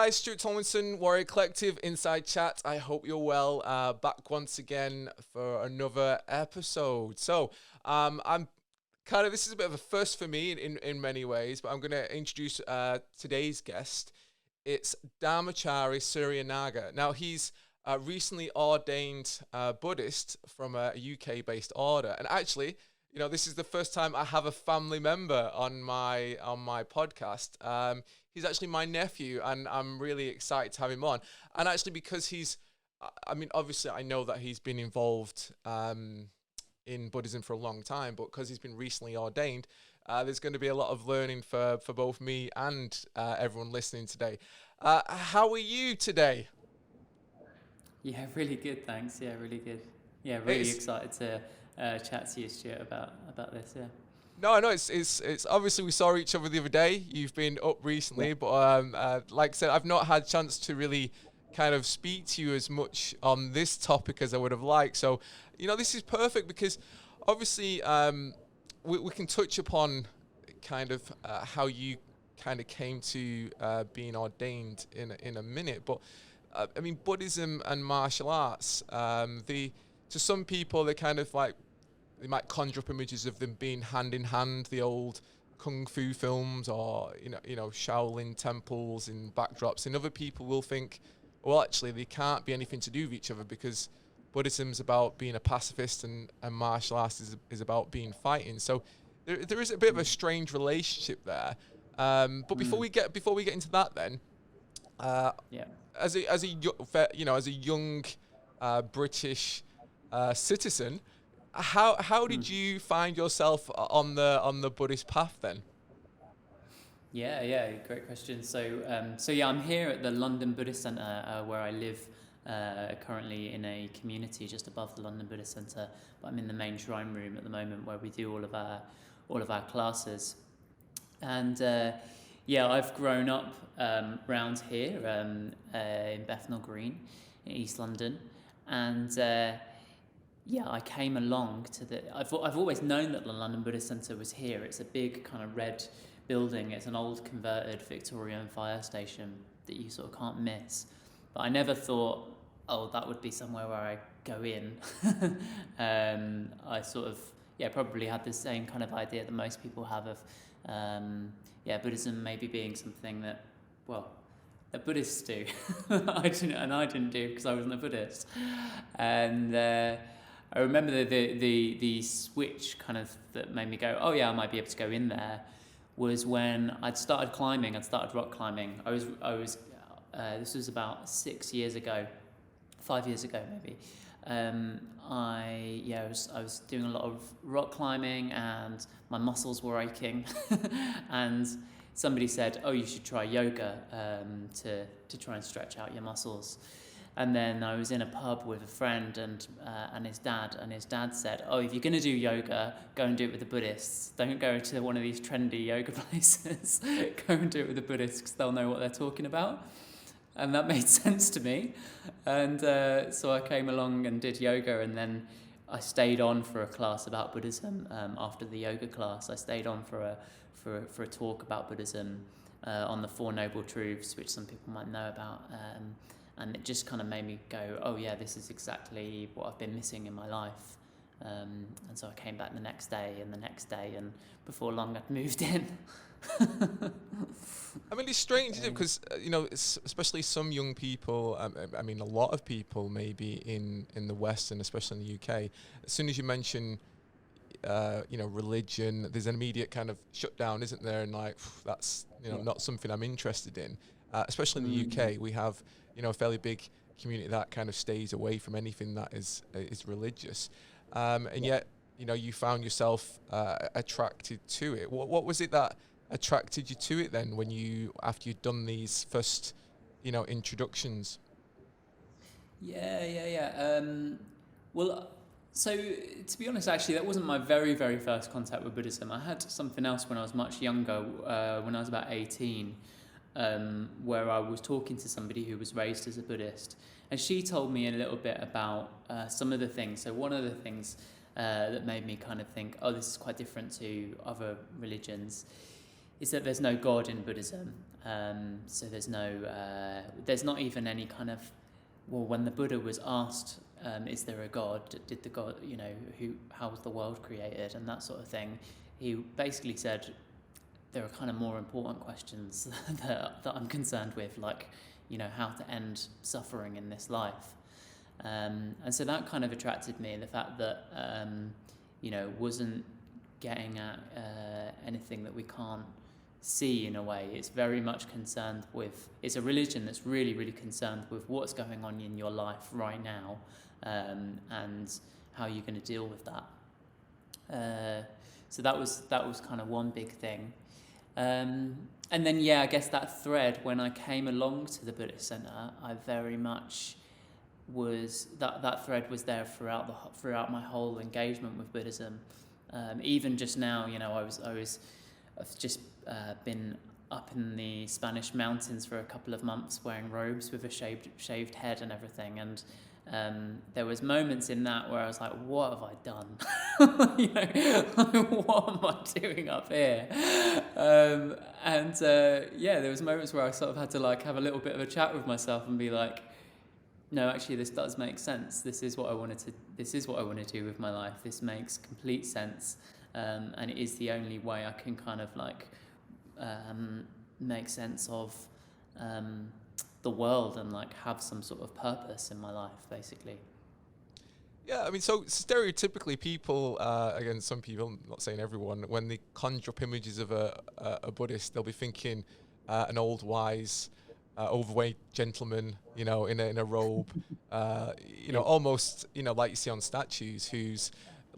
guys, Stuart, Tomlinson, Warrior Collective, Inside Chat. I hope you're well. Back once again for another episode. So, I'm kind of, this is a bit of a first for me in many ways, but I'm going to introduce today's guest. It's Dharmachari Suryanaga. Now, he's recently ordained Buddhist from a UK-based order. And actually, this is the first time I have a family member on my podcast. He's actually my nephew, and I'm really excited to have him on. And actually, because obviously I know that he's been involved in Buddhism for a long time, but because he's been recently ordained, there's going to be a lot of learning for both me and everyone listening today. How are you today? Yeah, really good, thanks. Yeah, really good. Yeah, really excited to chat to you, Stuart, about this. Yeah. No, I know it's obviously we saw each other the other day. You've been up recently, but like I said, I've not had a chance to really kind of speak to you as much on this topic as I would have liked. So, this is perfect because obviously we can touch upon kind of how you kind of came to being ordained in a minute, but Buddhism and martial arts, to some people they kind of like. They might conjure up images of them being hand in hand, the old kung fu films, or Shaolin temples in backdrops. And other people will think, well, actually, they can't be anything to do with each other because Buddhism's about being a pacifist and martial arts is about being fighting. So there is a bit of a strange relationship there. But before we get into that, then, as a young British citizen. How did you find yourself on the Buddhist path then? Yeah, great question. So I'm here at the London Buddhist Centre where I live currently in a community just above the London Buddhist Centre. But I'm in the main shrine room at the moment where we do all of our classes. And I've grown up round here in Bethnal Green in East London, and. I came along to I've always known that the London Buddhist Centre was here. It's a big kind of red building. It's an old converted Victorian fire station that you sort of can't miss. But I never thought, that would be somewhere where I go in. I sort of, probably had the same kind of idea that most people have of, Buddhism maybe being something that, that Buddhists do. I didn't do because I wasn't a Buddhist. And I remember the switch kind of that made me go, I might be able to go in there, was when I'd started climbing. I'd started rock climbing. I was this was about 5 years ago maybe. I was doing a lot of rock climbing and my muscles were aching, and somebody said, you should try yoga to try and stretch out your muscles. And then I was in a pub with a friend and his dad, and his dad said, if you're going to do yoga, go and do it with the Buddhists. Don't go to one of these trendy yoga places. Go and do it with the Buddhists because they'll know what they're talking about. And that made sense to me. And so I came along and did yoga, and then I stayed on for a class about Buddhism. After the yoga class, I stayed on for a talk about Buddhism on the Four Noble Truths, which some people might know about. And it just kind of made me go, this is exactly what I've been missing in my life. And so I came back the next day, and before long I'd moved in. It's strange, isn't it? Because, especially some young people, a lot of people maybe in the West and especially in the UK, as soon as you mention, religion, there's an immediate kind of shutdown, isn't there? And like, that's, not something I'm interested in. Especially in the UK, we have, a fairly big community that kind of stays away from anything that is religious. Yet, you found yourself attracted to it. What was it that attracted you to it then after you'd done these first, introductions? So to be honest, actually, that wasn't my very, very first contact with Buddhism. I had something else when I was much younger, when I was about 18, where I was talking to somebody who was raised as a Buddhist, and she told me a little bit about some of the things. So one of the things that made me kind of think, this is quite different to other religions, is that there's no God in Buddhism. So there's not even any kind of, well, when the Buddha was asked, is there a God? Did the God, how was the world created and that sort of thing? He basically said, there are kind of more important questions that I'm concerned with, like, how to end suffering in this life. And so that kind of attracted me, the fact that, wasn't getting at anything that we can't see in a way. It's very much concerned with, it's a religion that's really, really concerned with what's going on in your life right now, and how you're going to deal with that. So that was kind of one big thing. And then, I guess that thread, when I came along to the Buddhist Center, I very much was, that thread was there throughout my whole engagement with Buddhism. Even just now, I've just been up in the Spanish mountains for a couple of months wearing robes with a shaved head and everything, and there was moments in that where I was like, what have I done? What am I doing up here? There was moments where I sort of had to like have a little bit of a chat with myself and be like, no, actually this does make sense. This is what I want to do with my life. This makes complete sense. And it is the only way I can kind of like make sense of the world and like have some sort of purpose in my life, basically. Yeah, I mean, so stereotypically people, again, some people, I'm not saying everyone, when they conjure up images of a Buddhist, they'll be thinking an old, wise, overweight gentleman, in a robe, almost, like you see on statues, who's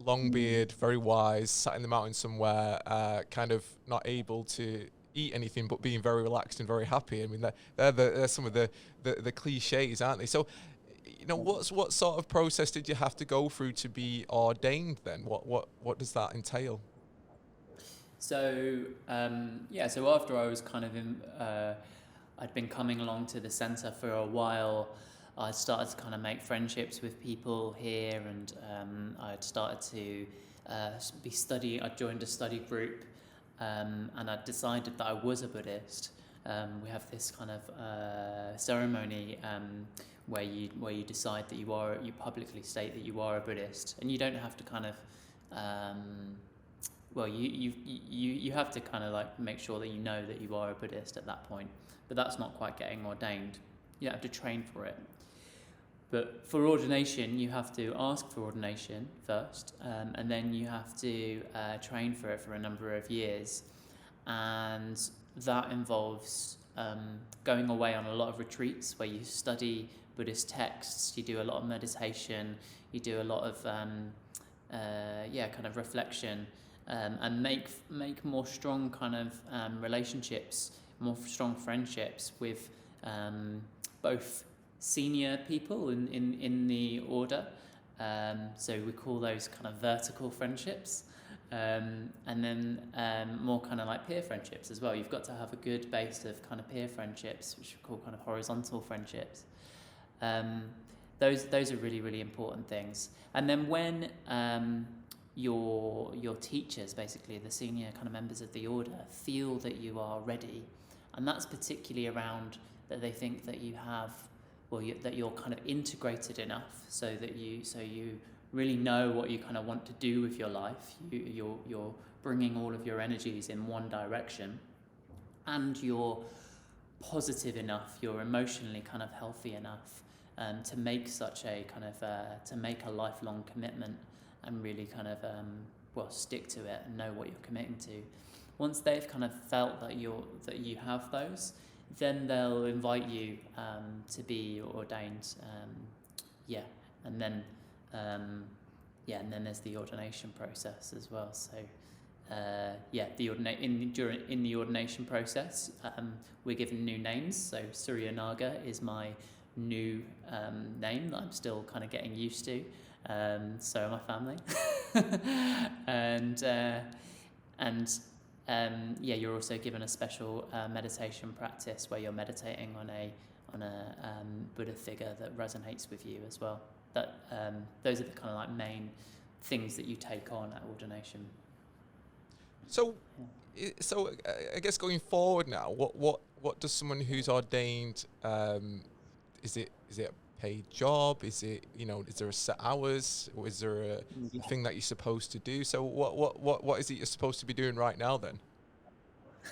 long beard, very wise, sat in the mountain somewhere, kind of not able to eat anything but being very relaxed and very happy. I mean, they're some of the cliches, aren't they? So, what sort of process did you have to go through to be ordained then? What does that entail? So so after I was kind of I'd been coming along to the centre for a while, I started to kind of make friendships with people here, and I'd started to I joined a study group, and I decided that I was a Buddhist. We have this kind of ceremony where you decide that you publicly state that you are a Buddhist, and you don't have to kind of you have to kind of like make sure that you know that you are a Buddhist at that point, but that's not quite getting ordained. You have to train for it. But for ordination, you have to ask for ordination first, and then you have to train for it for a number of years. And that involves going away on a lot of retreats where you study Buddhist texts, you do a lot of meditation, you do a lot of kind of reflection, and make more strong kind of relationships, more strong friendships with both senior people in the order, so we call those kind of vertical friendships, and then more kind of like peer friendships as well. You've got to have a good base of kind of peer friendships, which we call kind of horizontal friendships. Those are really, really important things. And then when your teachers, basically the senior kind of members of the order, feel that you are ready, and that's particularly around that they think that you have, that you're kind of integrated enough so you really know what you kind of want to do with your life. You're bringing all of your energies in one direction, and you're positive enough, you're emotionally kind of healthy enough to make such a kind of to make a lifelong commitment and really kind of stick to it and know what you're committing to. Once they've kind of felt that you have those, then they'll invite you to be ordained, and then there's the ordination process as well. So in the ordination process, we're given new names. So Suryanaga is my new name that I'm still kind of getting used to. So are my family, you're also given a special meditation practice where you're meditating on a Buddha figure that resonates with you as well. Those are the kind of like main things that you take on at ordination. So, I guess going forward now, what does someone who's ordained? Is it a paid job? Is it, is there a set hours, or is there a Yeah. thing that you're supposed to do? So what is it you're supposed to be doing right now then?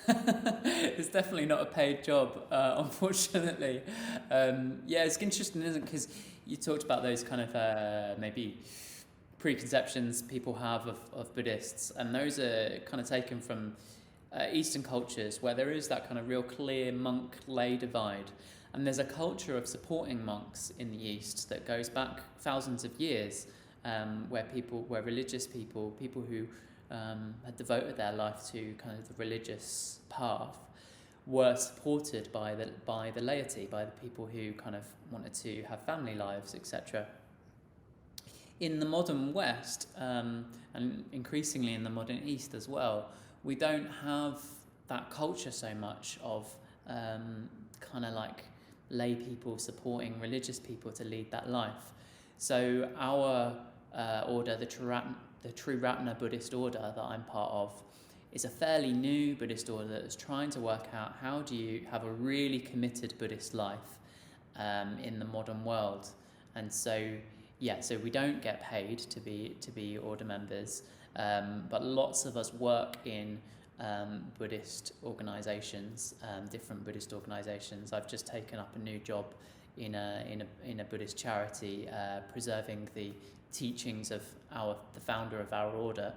It's definitely not a paid job, unfortunately. Yeah, it's interesting, isn't it? Because you talked about those kind of maybe preconceptions people have of Buddhists, and those are kind of taken from Eastern cultures where there is that kind of real clear monk-lay divide. And there's a culture of supporting monks in the East that goes back thousands of years, where religious people who had devoted their life to kind of the religious path, were supported by the laity, by the people who kind of wanted to have family lives, etc. In the modern West, and increasingly in the modern East as well, we don't have that culture so much of kind of like lay people supporting religious people to lead that life. So our order, the Triratna Buddhist order that I'm part of, is a fairly new Buddhist order that is trying to work out how do you have a really committed Buddhist life in the modern world. And so we don't get paid to be order members, but lots of us work in Buddhist organisations, different Buddhist organisations. I've just taken up a new job in a Buddhist charity, preserving the teachings of the founder of our order.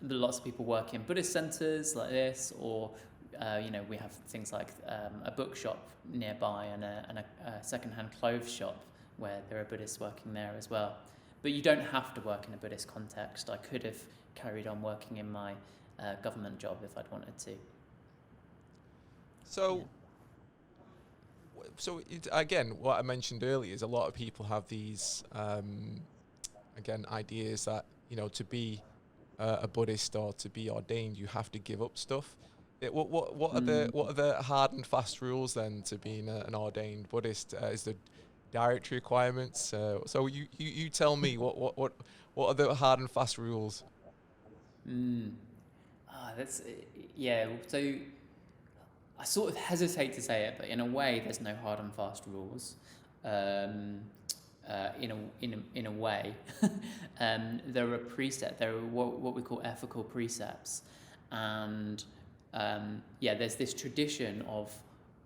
Lots of people work in Buddhist centres like this, or we have things like a bookshop nearby and a second-hand clothes shop where there are Buddhists working there as well. But you don't have to work in a Buddhist context. I could have carried on working in my government job if I'd wanted to. So, again, what I mentioned earlier is a lot of people have these, ideas that, to be a Buddhist or to be ordained, you have to give up stuff. What are the hard and fast rules then to being an ordained Buddhist? Is there dietary requirements? So you tell me what are the hard and fast rules? That's yeah. So I sort of hesitate to say it, but in a way, there's no hard and fast rules. In a way, there are precepts. There are what we call ethical precepts, and there's this tradition of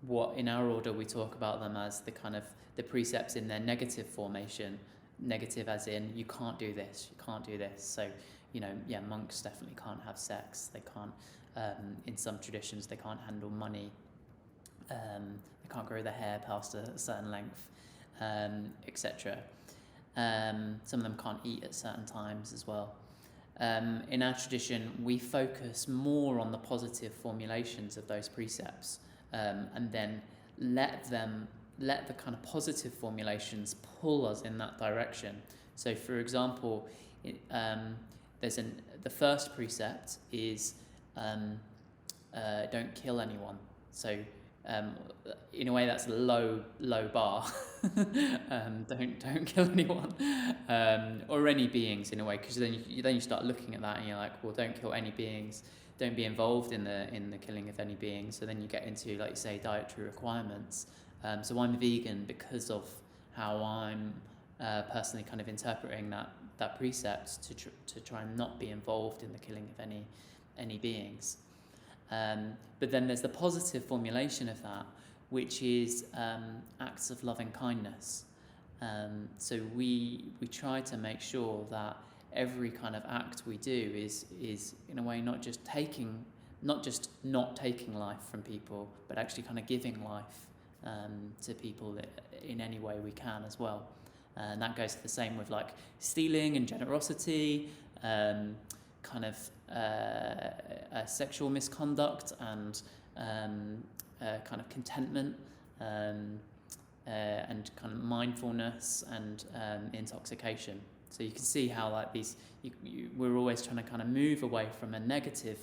what in our order we talk about them as the precepts in their negative formation. Negative as in you can't do this, you can't do this. So monks definitely can't have sex. They can't. In some traditions, they can't handle money. They can't grow their hair past a certain length, etc. Some of them can't eat at certain times as well. In our tradition, we focus more on the positive formulations of those precepts, and then let the kind of positive formulations pull us in that direction. So, for example, the first precept is don't kill anyone. So in a way that's a low bar. Don't kill anyone, or any beings in a way, because then you start looking at that and you're like, well, don't kill any beings, don't be involved in the killing of any beings. So then you get into, like you say, dietary requirements. So I'm vegan because of how I'm personally kind of interpreting that precept to try and not be involved in the killing of any beings. But then there's the positive formulation of that, which is acts of loving kindness. So we try to make sure that every kind of act we do is in a way not just not taking life from people, but actually kind of giving life to people in any way we can as well. And that goes the same with like stealing and generosity, kind of sexual misconduct and kind of contentment, and kind of mindfulness and intoxication. So you can see how like these, we're always trying to kind of move away from a negative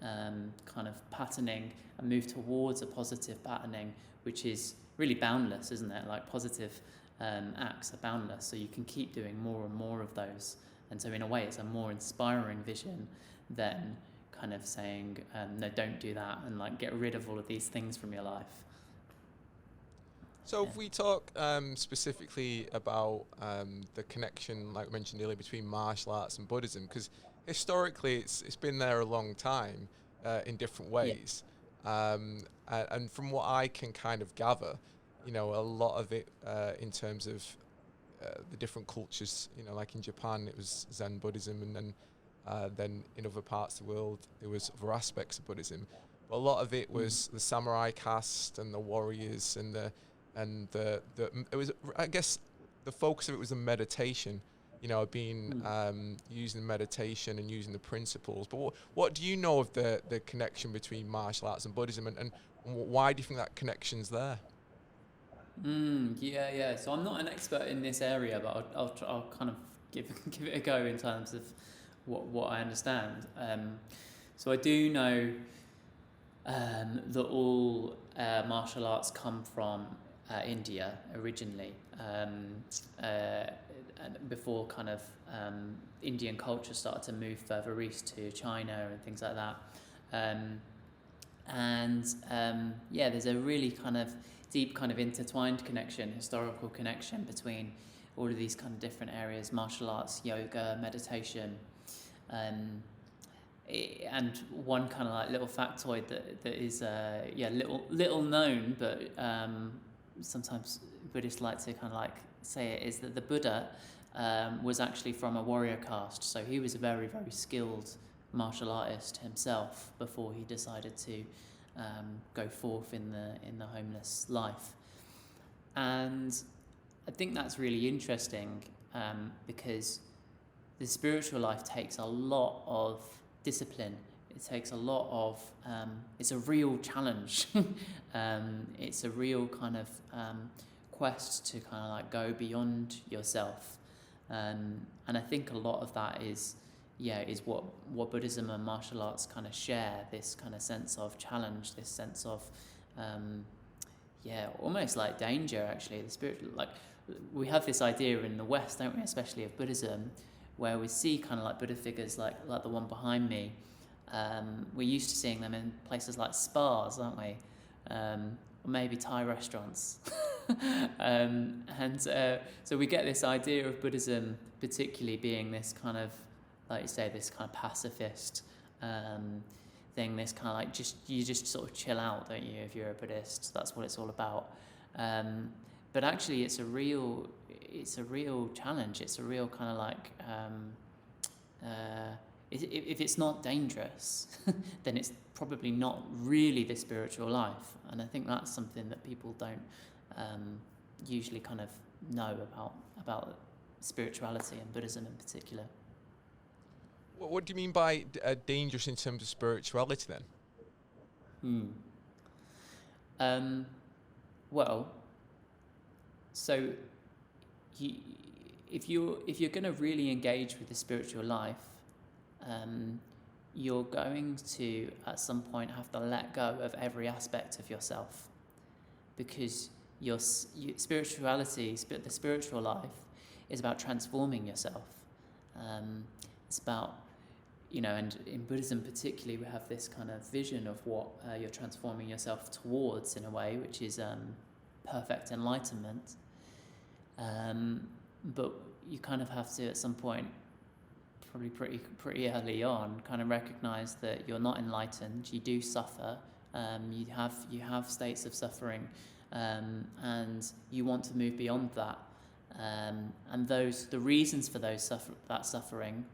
kind of patterning and move towards a positive patterning, which is really boundless, isn't it? Like positive acts are boundless, so you can keep doing more and more of those. And so in a way it's a more inspiring vision than kind of saying, no, don't do that, and like get rid of all of these things from your life. So if we talk specifically about the connection, like we mentioned earlier, between martial arts and Buddhism, because historically it's been there a long time in different ways, and from what I can kind of gather, a lot of it in terms of the different cultures, like in Japan it was Zen Buddhism, and then in other parts of the world there was other aspects of Buddhism, but a lot of it was the samurai caste and the warriors and it was, I guess, the focus of it was the meditation, using meditation and using the principles. But what do you know of the connection between martial arts and Buddhism, and why do you think that connection's there? Yeah. So I'm not an expert in this area, but I'll kind of give it a go in terms of what I understand. So I do know that all martial arts come from India originally, and before kind of Indian culture started to move further east to China and things like that. There's a really kind of deep kind of intertwined connection, historical connection between all of these kind of different areas: martial arts, yoga, meditation. And one kind of like little factoid that is little known, but sometimes Buddhists like to kind of like say it, is that the Buddha was actually from a warrior caste, so he was a very, very skilled martial artist himself before he decided to go forth in the homeless life. And I think that's really interesting because the spiritual life takes a lot of discipline. It takes a lot of, it's a real challenge. It's a real kind of quest to kind of like go beyond yourself. And I think a lot of that is what Buddhism and martial arts kind of share, this kind of sense of challenge, this sense of, almost like danger, actually. The spiritual, like, we have this idea in the West, don't we, especially of Buddhism, where we see kind of like Buddha figures like the one behind me. We're used to seeing them in places like spas, aren't we? Or maybe Thai restaurants. So we get this idea of Buddhism particularly being this kind of, like you say, this kind of pacifist thing, this kind of like you just sort of chill out, don't you, if you're a Buddhist? That's what it's all about. But actually it's a real challenge. It's a real kind of like, if it's not dangerous, then it's probably not really the spiritual life. And I think that's something that people don't usually kind of know about spirituality and Buddhism in particular. What do you mean by dangerous in terms of spirituality then? Well, so if you're going to really engage with the spiritual life, you're going to at some point have to let go of every aspect of yourself, because the spiritual life is about transforming yourself. It's about, and in Buddhism particularly, we have this kind of vision of what you're transforming yourself towards, in a way, which is perfect enlightenment. But you kind of have to, at some point, probably pretty early on, kind of recognize that you're not enlightened. You do suffer. You have states of suffering, and you want to move beyond that. And the reasons for that suffering,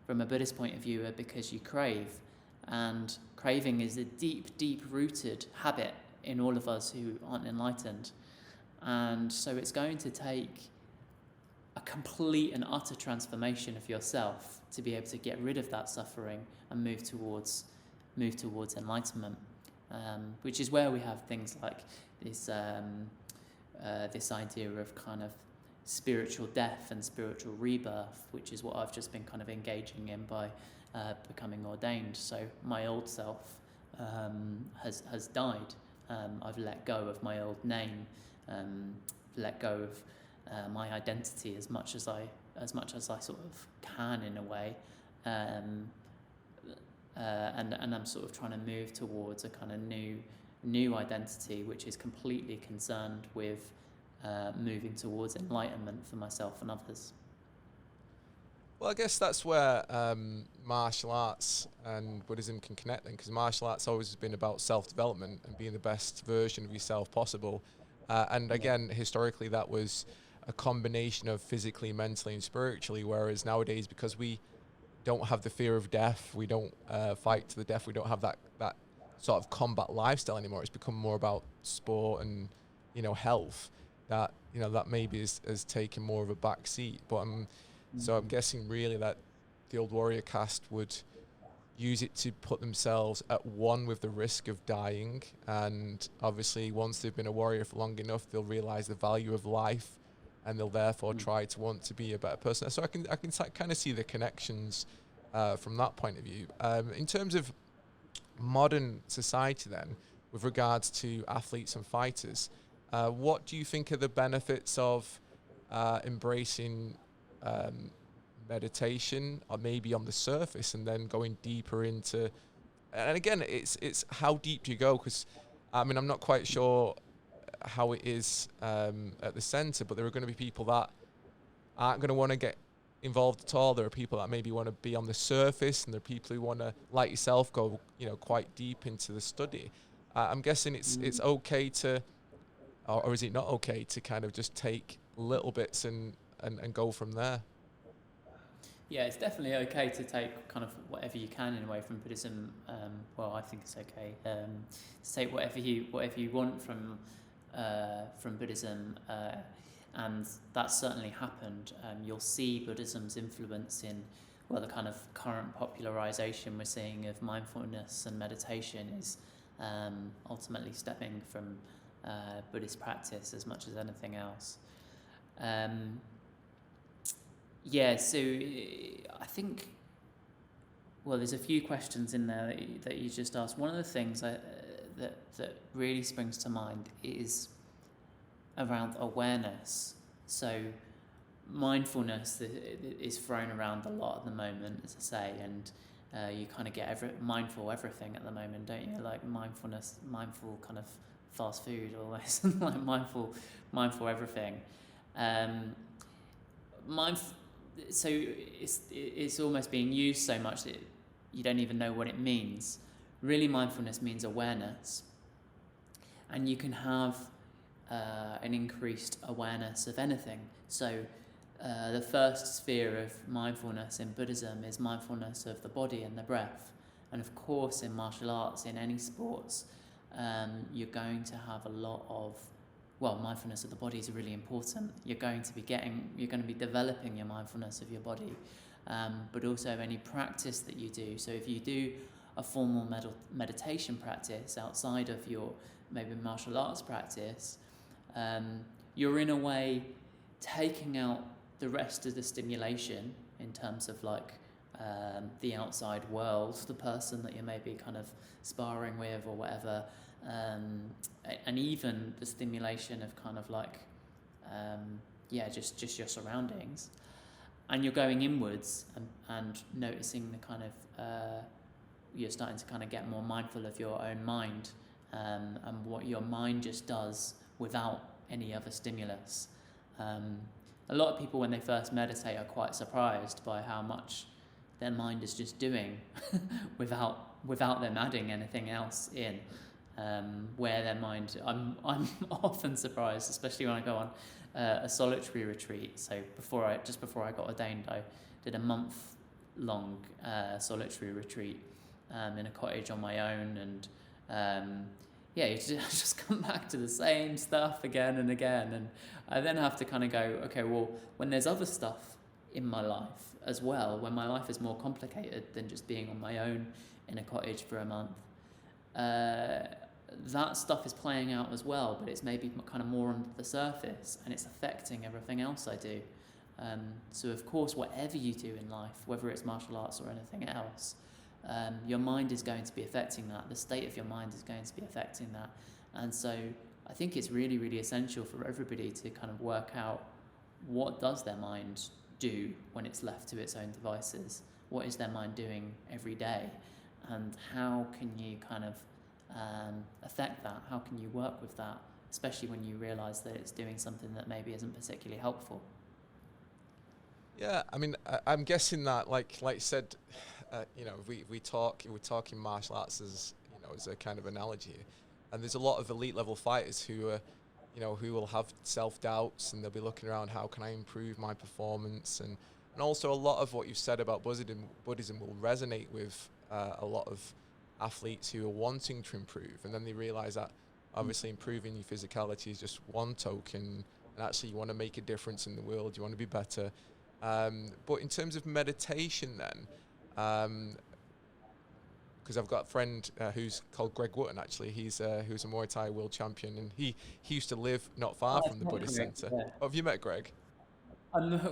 from a Buddhist point of view, are because you crave, and craving is a deep rooted habit in all of us who aren't enlightened. And so it's going to take a complete and utter transformation of yourself to be able to get rid of that suffering and move towards enlightenment, which is where we have things like this idea of kind of spiritual death and spiritual rebirth, which is what I've just been kind of engaging in by becoming ordained. So my old self has died. I've let go of my old name, let go of my identity as much as I sort of can, in a way, and I'm sort of trying to move towards a kind of new identity, which is completely concerned with moving towards enlightenment for myself and others. Well, I guess that's where martial arts and Buddhism can connect then, because martial arts always has been about self-development and being the best version of yourself possible. And again, historically, that was a combination of physically, mentally, and spiritually, whereas nowadays, because we don't have the fear of death, we don't fight to the death, we don't have that sort of combat lifestyle anymore. It's become more about sport and, health, that, that maybe has taken more of a back seat. But so I'm guessing really that the old warrior caste would use it to put themselves at one with the risk of dying, and obviously once they've been a warrior for long enough, they'll realize the value of life, and they'll therefore try to want to be a better person. So I can kind of see the connections from that point of view. In terms of modern society then, with regards to athletes and fighters, what do you think are the benefits of embracing meditation, or maybe on the surface, and then going deeper into, and again, it's how deep you go, because I'm not quite sure how it is at the center, but there are going to be people that aren't going to want to get involved at all. There are people that maybe want to be on the surface, and there are people who want to, like yourself, go quite deep into the study. I'm guessing it's okay to, or is it not okay to kind of just take little bits and go from there? Yeah, it's definitely okay to take kind of whatever you can in away from Buddhism. Well, I think it's okay to take whatever you want from Buddhism, and that's certainly happened. You'll see Buddhism's influence in, well, the kind of current popularization we're seeing of mindfulness and meditation is ultimately stemming from Buddhist practice as much as anything else. Yeah, so I think, well, there's a few questions in there that you just asked. One of the things that really springs to mind is around awareness. So mindfulness is thrown around a lot at the moment, as I say, and you kind of get mindful everything at the moment, don't you? Like mindfulness, mindful kind of fast food, almost like mindful everything. So it's almost being used so much that you don't even know what it means. Really, mindfulness means awareness, and you can have an increased awareness of anything. So the first sphere of mindfulness in Buddhism is mindfulness of the body and the breath, and of course in martial arts, in any sports, you're going to have a lot of, well, mindfulness of the body is really important. You're going to be developing your mindfulness of your body, but also any practice that you do. So if you do a formal meditation practice outside of your maybe martial arts practice, you're in a way taking out the rest of the stimulation in terms of like the outside world, the person that you're maybe kind of sparring with or whatever. And even the stimulation of kind of like, just your surroundings, and you're going inwards and noticing the kind of, you're starting to kind of get more mindful of your own mind, and what your mind just does without any other stimulus. A lot of people when they first meditate are quite surprised by how much their mind is just doing without them adding anything else in. Where their mind, I'm often surprised, especially when I go on a solitary retreat. So before I got ordained, I did a month-long solitary retreat in a cottage on my own, and you just come back to the same stuff again and again, and I then have to kind of go, okay, well, when there's other stuff in my life as well, when my life is more complicated than just being on my own in a cottage for a month, that stuff is playing out as well, but it's maybe kind of more under the surface, and it's affecting everything else I do. So of course, whatever you do in life, whether it's martial arts or anything else, your mind is going to be affecting that. The state of your mind is going to be affecting that. And so I think it's really, really essential for everybody to kind of work out, what does their mind do when it's left to its own devices? What is their mind doing every day? and how can you kind of affect that? How can you work with that, especially when you realize that it's doing something that maybe isn't particularly helpful? Yeah, I mean, I'm guessing that, like you said, we're talking martial arts as, as a kind of analogy here, and there's a lot of elite level fighters who are, who will have self doubts, and they'll be looking around, how can I improve my performance, and also a lot of what you've said about Buddhism will resonate with a lot of athletes who are wanting to improve, and then they realize that obviously improving your physicality is just one token, and actually you want to make a difference in the world, you want to be better. But in terms of meditation then, because I've got a friend who's called Greg Wotton, actually. Who's a Muay Thai world champion, and he used to live not far from the Buddhist Greg, Center. yeah. Oh, have you met Greg?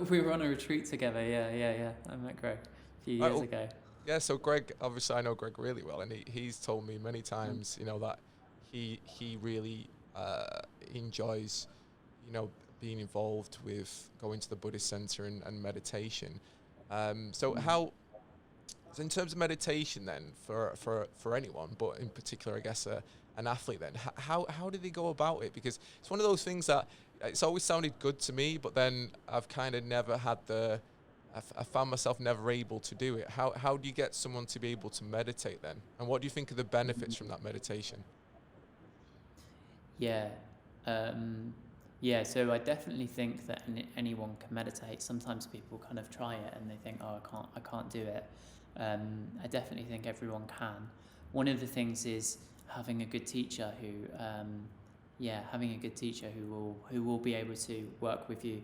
We were on a retreat together. Yeah. I met Greg a few years ago. Yeah, so Greg, obviously I know Greg really well, and he's told me many times, that he really enjoys, being involved with going to the Buddhist Center and meditation. So in terms of meditation then, for anyone, but in particular, I guess, an athlete then, how do they go about it? Because it's one of those things that it's always sounded good to me, but then I've kind of never had I found myself never able to do it. How do you get someone to be able to meditate then? And what do you think are the benefits from that meditation? Yeah. So I definitely think that anyone can meditate. Sometimes people kind of try it and they think, oh, I can't do it. I definitely think everyone can. One of the things is having a good teacher who will be able to work with you.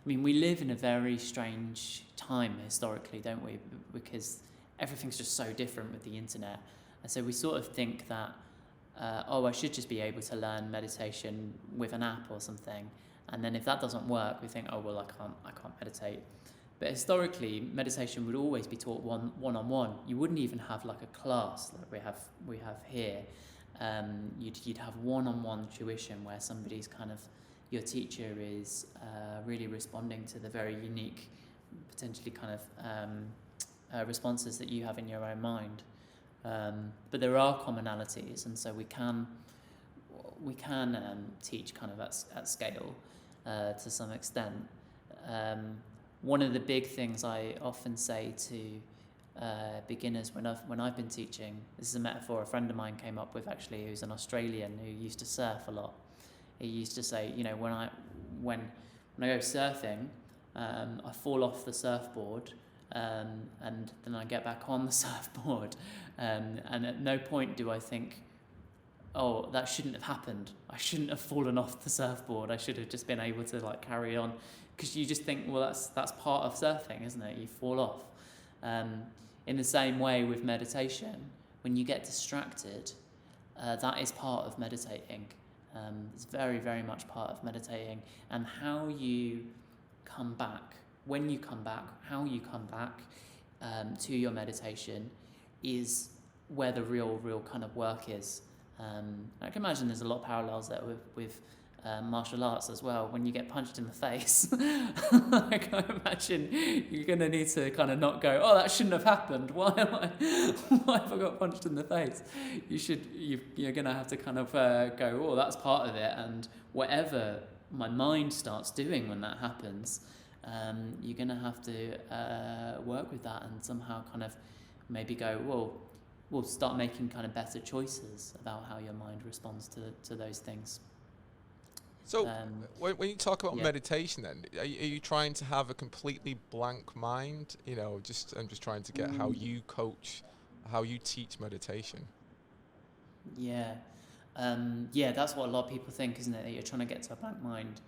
I mean, we live in a very strange time historically, don't we? Because everything's just so different with the internet. And so we sort of think that, I should just be able to learn meditation with an app or something. And then if that doesn't work, we think, oh, well, I can't meditate. But historically, meditation would always be taught one-on-one. You wouldn't even have like a class like we have here. You'd have one-on-one tuition where somebody's kind of, your teacher is really responding to the very unique, potentially kind of responses that you have in your own mind. But there are commonalities, and so we can teach kind of at scale to some extent. One of the big things I often say to beginners when I've been teaching, this is a metaphor a friend of mine came up with actually, who's an Australian who used to surf a lot. He used to say, when I go surfing, I fall off the surfboard, and then I get back on the surfboard, and at no point do I think, oh, that shouldn't have happened. I shouldn't have fallen off the surfboard. I should have just been able to like carry on, because you just think, well, that's part of surfing, isn't it? You fall off. In the same way with meditation, when you get distracted, that is part of meditating. It's very, very much part of meditating, and how you come back, when you come back, how you come back to your meditation is where the real kind of work is. I can imagine there's a lot of parallels there with martial arts as well. When you get punched in the face, I can imagine you're going to need to kind of not go, oh, that shouldn't have happened. Why have I got punched in the face? You're going to have to kind of go, oh, that's part of it. And whatever my mind starts doing when that happens, you're going to have to work with that and somehow kind of maybe go, well, we'll start making kind of better choices about how your mind responds to those things. So when you talk about meditation then, are you trying to have a completely blank mind? I'm just trying to get how you coach, how you teach meditation. Yeah. That's what a lot of people think, isn't it? That you're trying to get to a blank mind.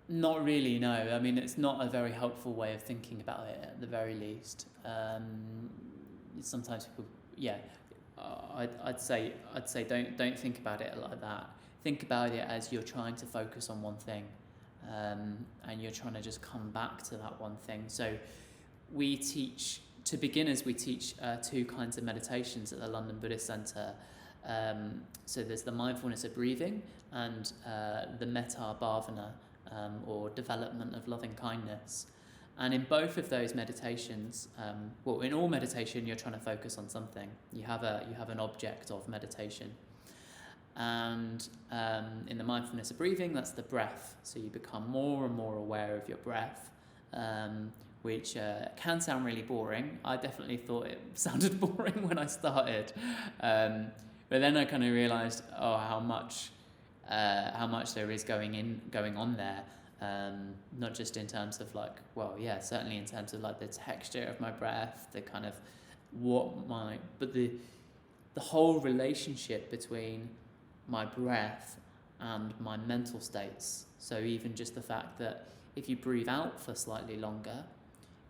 Not really, no. I mean, it's not a very helpful way of thinking about it, at the very least. Sometimes people, I'd say don't think about it like that. Think about it as you're trying to focus on one thing, and you're trying to just come back to that one thing. So we teach, to beginners, we teach two kinds of meditations at the London Buddhist Centre. So there's the mindfulness of breathing and the metta bhavana, or development of loving kindness. And in both of those meditations, well, in all meditation, you're trying to focus on something. You have an object of meditation. And in the mindfulness of breathing, that's the breath. So you become more and more aware of your breath, which can sound really boring. I definitely thought it sounded boring when I started. But then I kind of realized, how much there is going on there. Not just in terms of certainly in terms of like the texture of my breath, the kind of but the whole relationship between my breath and my mental states. So even just the fact that if you breathe out for slightly longer,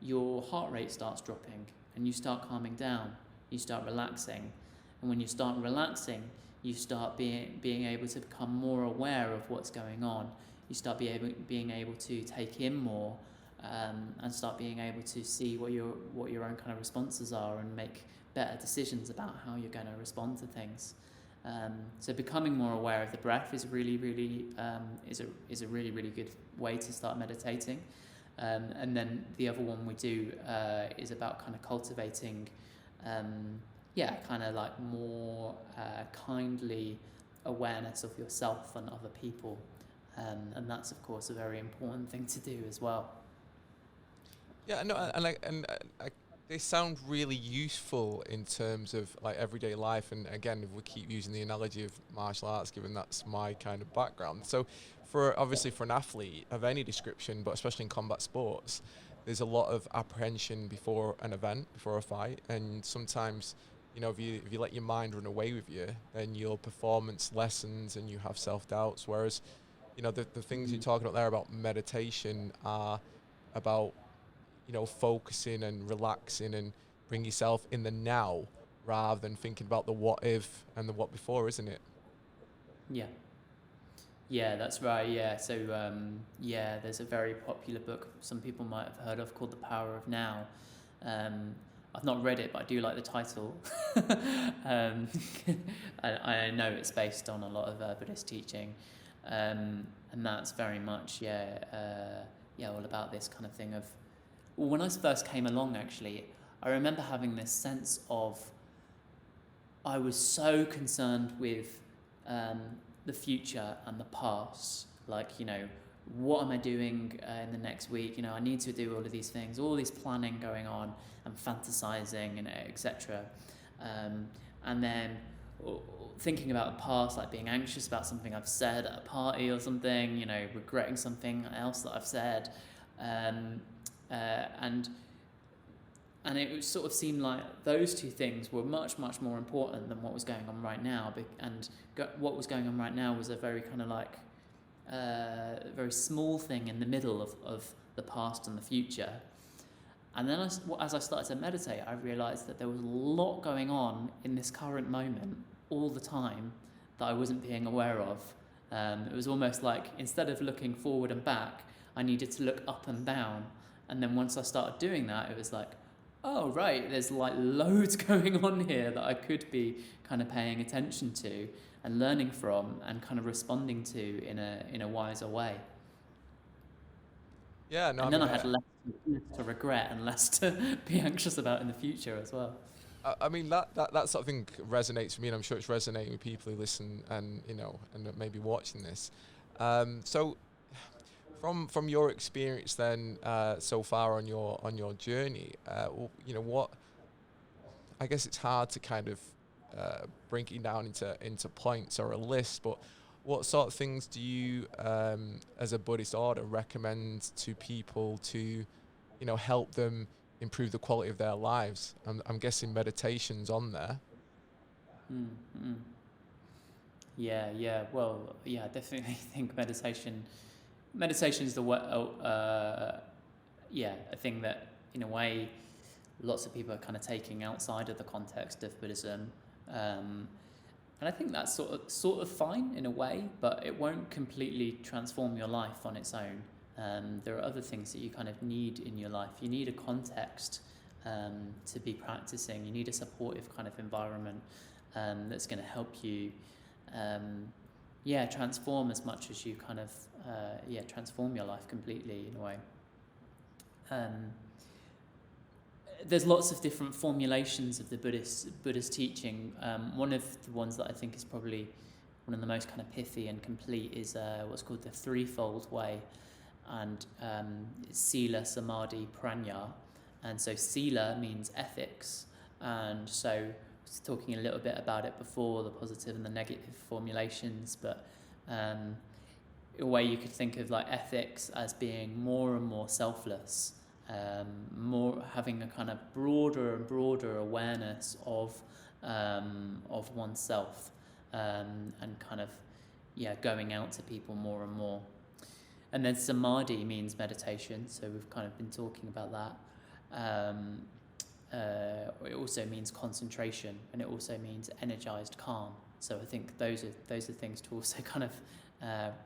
your heart rate starts dropping and you start calming down, you start relaxing. And when you start relaxing, you start being able to become more aware of what's going on. You start being able to take in more, and start being able to see what your own kind of responses are and make better decisions about how you're going to respond to things. So becoming more aware of the breath is really, really is a really, really good way to start meditating. And then the other one we do is about kind of cultivating, kind of like more kindly awareness of yourself and other people. And that's, of course, a very important thing to do as well. Yeah, no, they sound really useful in terms of like everyday life. And again, if we keep using the analogy of martial arts, given that's my kind of background. So for an athlete of any description, but especially in combat sports, there's a lot of apprehension before an event, before a fight. And sometimes, if you let your mind run away with you, then your performance lessens and you have self-doubts. Whereas, the things you're talking about there about meditation are about, focusing and relaxing and bring yourself in the now rather than thinking about the what if and the what before, isn't it? Yeah, that's right. Yeah. So, there's a very popular book some people might have heard of called The Power of Now. I've not read it, but I do like the title. I know it's based on a lot of Buddhist teaching. And that's very much, all about this kind of thing of... Well, when I first came along, actually, I remember having this sense of... I was so concerned with the future and the past. Like, what am I doing in the next week? I need to do all of these things, all this planning going on and fantasizing and etc. And then thinking about the past, like being anxious about something I've said at a party or something, regretting something else that I've said. And it sort of seemed like those two things were much, much more important than what was going on right now. And what was going on right now was a very kind of like very small thing in the middle of the past and the future. And then as I started to meditate, I realized that there was a lot going on in this current moment all the time that I wasn't being aware of. It was almost like instead of looking forward and back, I needed to look up and down. And then once I started doing that, it was like, oh, right, there's like loads going on here that I could be kind of paying attention to and learning from and kind of responding to in a wiser way. Yeah, no. And then I had less to regret and less to be anxious about in the future as well. I mean, that sort of thing resonates with me, and I'm sure it's resonating with people who listen and and maybe watching this. So, from your experience then so far on your journey, what? I guess it's hard to kind of break it down into points or a list, but what sort of things do you, as a Buddhist order, recommend to people to, help them improve the quality of their lives? I'm guessing meditation's on there. Mm-hmm. Yeah. Well, yeah, I definitely think meditation is the way. A thing that in a way lots of people are kind of taking outside of the context of Buddhism. And I think that's sort of fine in a way, but it won't completely transform your life on its own. There are other things that you kind of need in your life. You need a context to be practicing. You need a supportive kind of environment that's going to help you, transform as much as you kind of, transform your life completely in a way. um, there's lots of different formulations of the Buddhist teaching. One of the ones that I think is probably one of the most kind of pithy and complete is what's called the threefold way, and sila, samadhi, prajna. And so sila means ethics, and so I was talking a little bit about it before, the positive and the negative formulations, but a way you could think of like ethics as being more and more selfless, more having a kind of broader and broader awareness of oneself, and kind of going out to people more and more. And then samadhi means meditation, so we've kind of been talking about that. It also means concentration, and it also means energized calm. So I think those are things to also kind of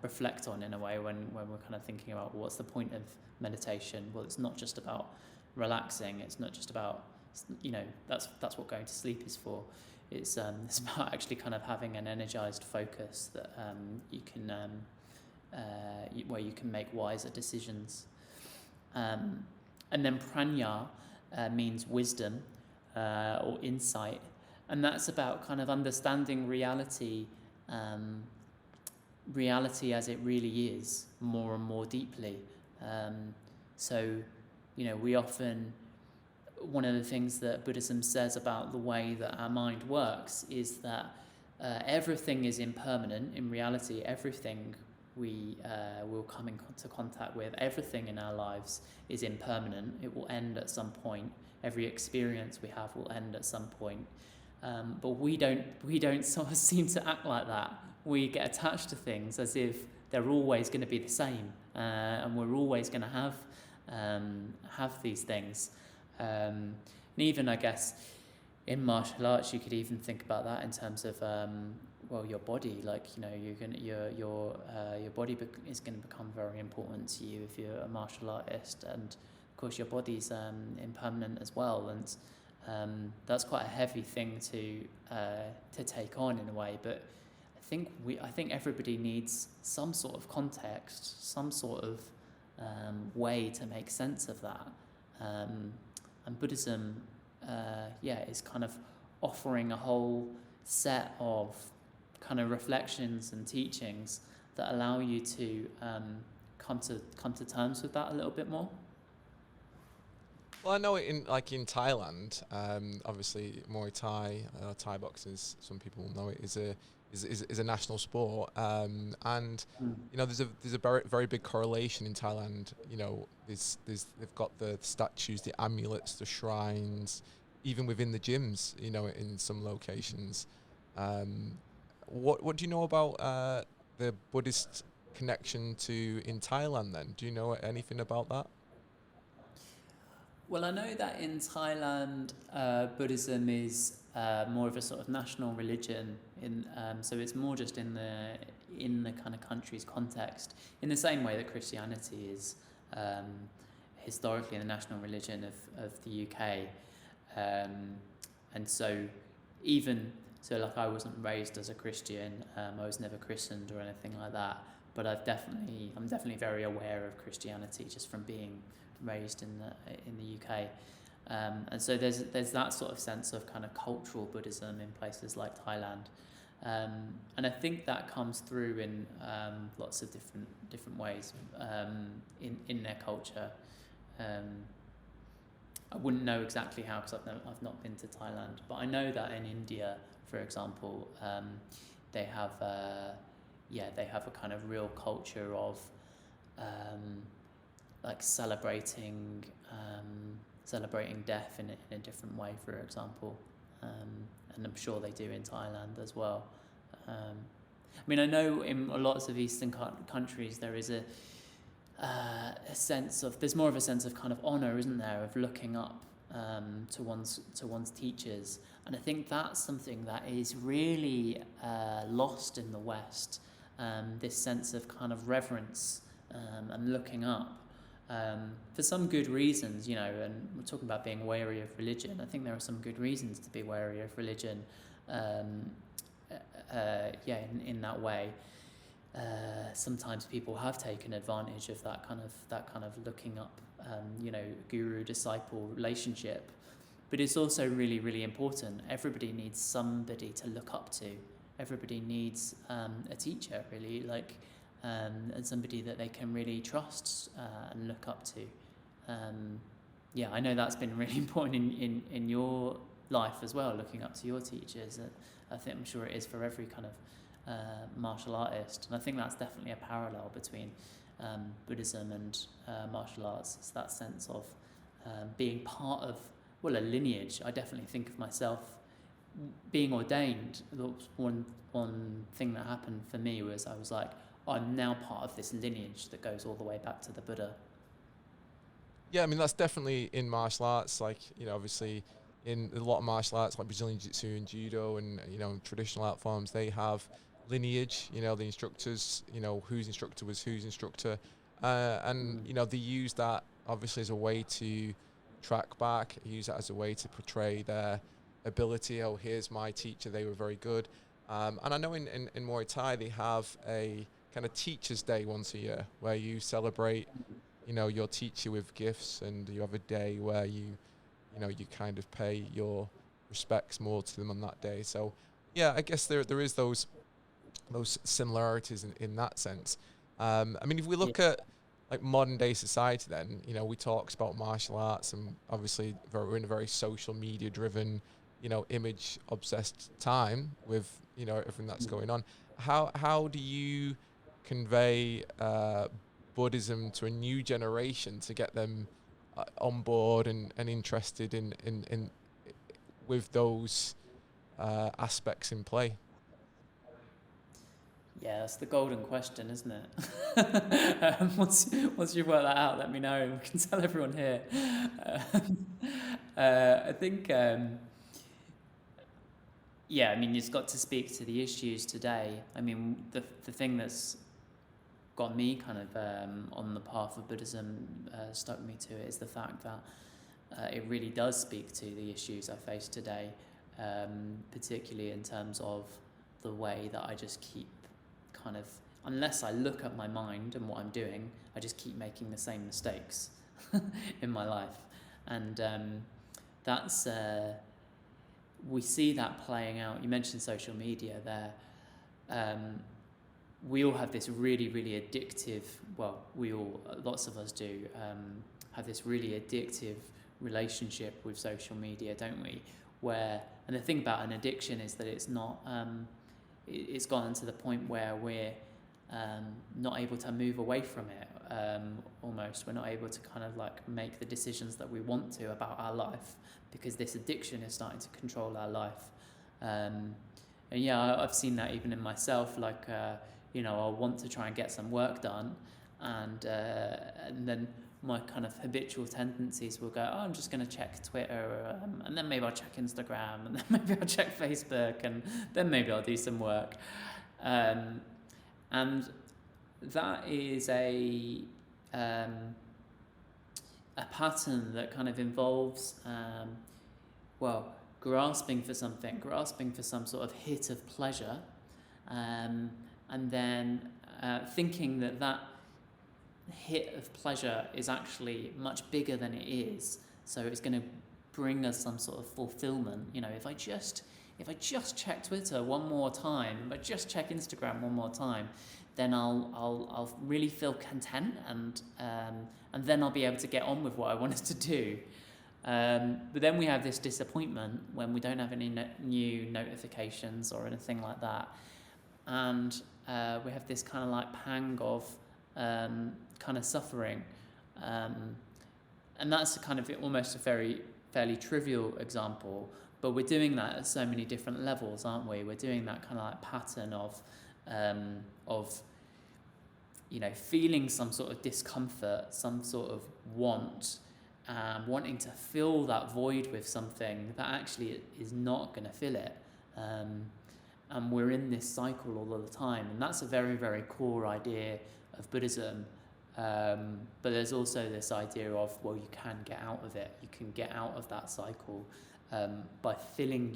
reflect on in a way when we're kind of thinking about what's the point of meditation. Well, it's not just about relaxing. It's not just about, that's what going to sleep is for. It's about actually kind of having an energized focus that you can where you can make wiser decisions. And then prajna means wisdom or insight, and that's about kind of understanding reality as it really is more and more deeply. So we often, one of the things that Buddhism says about the way that our mind works is that everything is impermanent. In reality, everything we will come into contact with, everything in our lives is impermanent. It will end at some point. Every experience we have will end at some point. But we don't sort of seem to act like that. We get attached to things as if they're always going to be the same, and we're always going to have these things. And even, I guess, in martial arts, you could even think about that in terms of your body. Like your body is going to become very important to you if you're a martial artist, and of course your body's impermanent as well. And that's quite a heavy thing to take on in a way. But I think everybody needs some sort of context, some sort of way to make sense of that. And Buddhism, is kind of offering a whole set of kind of reflections and teachings that allow you to come to terms with that a little bit more. Well, I know in Thailand, obviously Muay Thai, Thai boxers, some people know it is a national sport, and there's a very, very big correlation in Thailand. They've got the statues, the amulets, the shrines, even within the gyms. In some locations. What do you know about the Buddhist connection in Thailand? Then, do you know anything about that? Well, I know that in Thailand, Buddhism is more of a sort of national religion. So it's more just in the kind of country's context, in the same way that Christianity is historically the national religion of the UK. And so I wasn't raised as a Christian. I was never christened or anything like that. But I'm definitely very aware of Christianity just from being raised in the UK, and so there's that sort of sense of kind of cultural Buddhism in places like Thailand, and I think that comes through in lots of different ways in their culture. I wouldn't know exactly how because I've not been to Thailand, but I know that in India, for example, they have a kind of real culture of celebrating death in a different way, for example, and I'm sure they do in Thailand as well. I know in lots of Eastern countries there is a sense of, there's more of a sense of kind of honour, isn't there, of looking up to one's teachers, and I think that's something that is really lost in the West. This sense of kind of reverence and looking up. For some good reasons, and we're talking about being wary of religion. I think there are some good reasons to be wary of religion, in that way. sometimes people have taken advantage of that kind of looking up, guru disciple relationship. But it's also really, really important. Everybody needs somebody to look up to. Everybody needs a teacher, really, and somebody that they can really trust and look up to. I know that's been really important in your life as well, looking up to your teachers. I'm sure it is for every kind of martial artist, and I think that's definitely a parallel between Buddhism and martial arts. It's that sense of being part of a lineage. I definitely think of myself being ordained. One thing that happened for me was I was like, I'm now part of this lineage that goes all the way back to the Buddha. Yeah, I mean, that's definitely in martial arts. Obviously, in a lot of martial arts, like Brazilian Jiu-Jitsu and Judo and, traditional art forms, they have lineage, the instructors, whose instructor was whose instructor. And they use that, obviously, as a way to track back, use that as a way to portray their ability. Oh, here's my teacher, they were very good. And I know in Muay Thai, they have a kind of Teachers' Day once a year where you celebrate your teacher with gifts, and you have a day where you kind of pay your respects more to them on that day. So yeah, I guess there is those similarities in that sense. I mean, if we look at like modern day society, then we talked about martial arts, and obviously we're in a very social media driven, image obsessed time with everything that's going on. How do you convey Buddhism to a new generation to get them on board and interested in with those aspects in play? Yeah, that's the golden question, isn't it? Once you've worked that out, let me know and we can tell everyone here. I think, I mean, it's got to speak to the issues today. I mean, the thing that's got me kind of on the path of Buddhism, stuck me to it, is the fact that it really does speak to the issues I face today, particularly in terms of the way that I just keep kind of, unless I look at my mind and what I'm doing, I just keep making the same mistakes in my life. And that's, we see that playing out. You mentioned social media there. We all have this really, really addictive, lots of us do, have this really addictive relationship with social media, don't we? And the thing about an addiction is that it's not, it's gotten to the point where we're not able to move away from it, almost. We're not able to kind of like make the decisions that we want to about our life, because this addiction is starting to control our life. And I've seen that even in myself, I'll want to try and get some work done, and then my kind of habitual tendencies will go, I'm just going to check Twitter, and then maybe I'll check Instagram, and then maybe I'll check Facebook, and then maybe I'll do some work. And that is a pattern that kind of involves, grasping for something, grasping for some sort of hit of pleasure, and then thinking that hit of pleasure is actually much bigger than it is, so it's going to bring us some sort of fulfillment. If I just check Twitter one more time, if I just check Instagram one more time, then I'll really feel content, and then I'll be able to get on with what I wanted to do. But then we have this disappointment when we don't have any new notifications or anything like that, and we have this kind of like pang of kind of suffering, and that's kind of almost a fairly trivial example, but we're doing that at so many different levels, aren't we? We're doing that kind of like pattern of feeling some sort of discomfort, some sort of want, wanting to fill that void with something that actually is not going to fill it. And we're in this cycle all of the time, and that's a very, very core idea of Buddhism. But there's also this idea of, you can get out of it. You can get out of that cycle by filling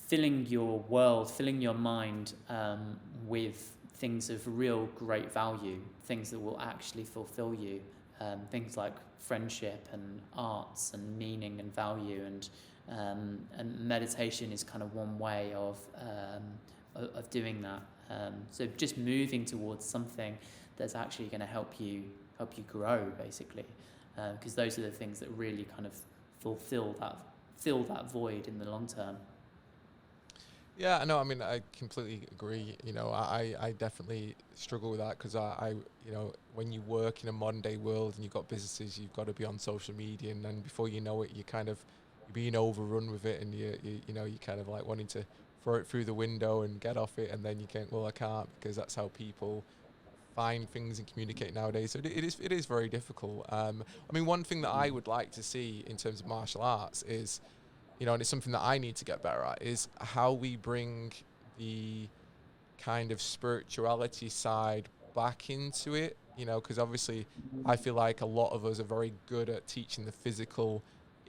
filling your world, filling your mind with things of real great value, things that will actually fulfill you, things like friendship and arts and meaning and value, and meditation is kind of one way of doing that. So just moving towards something that's actually going to help you grow, basically, because those are the things that really kind of fill that void in the long term. Yeah, I know. I mean, I completely agree. I definitely struggle with that because when you work in a modern day world and you've got businesses, you've got to be on social media, and then before you know it, you're being overrun with it, and you're kind of like wanting to throw it through the window and get off it, and then you can't. Well, I can't because that's how people find things and communicate nowadays. So it is very difficult. I mean, one thing that I would like to see in terms of martial arts is, and it's something that I need to get better at, is how we bring the kind of spirituality side back into it, because obviously I feel like a lot of us are very good at teaching the physical,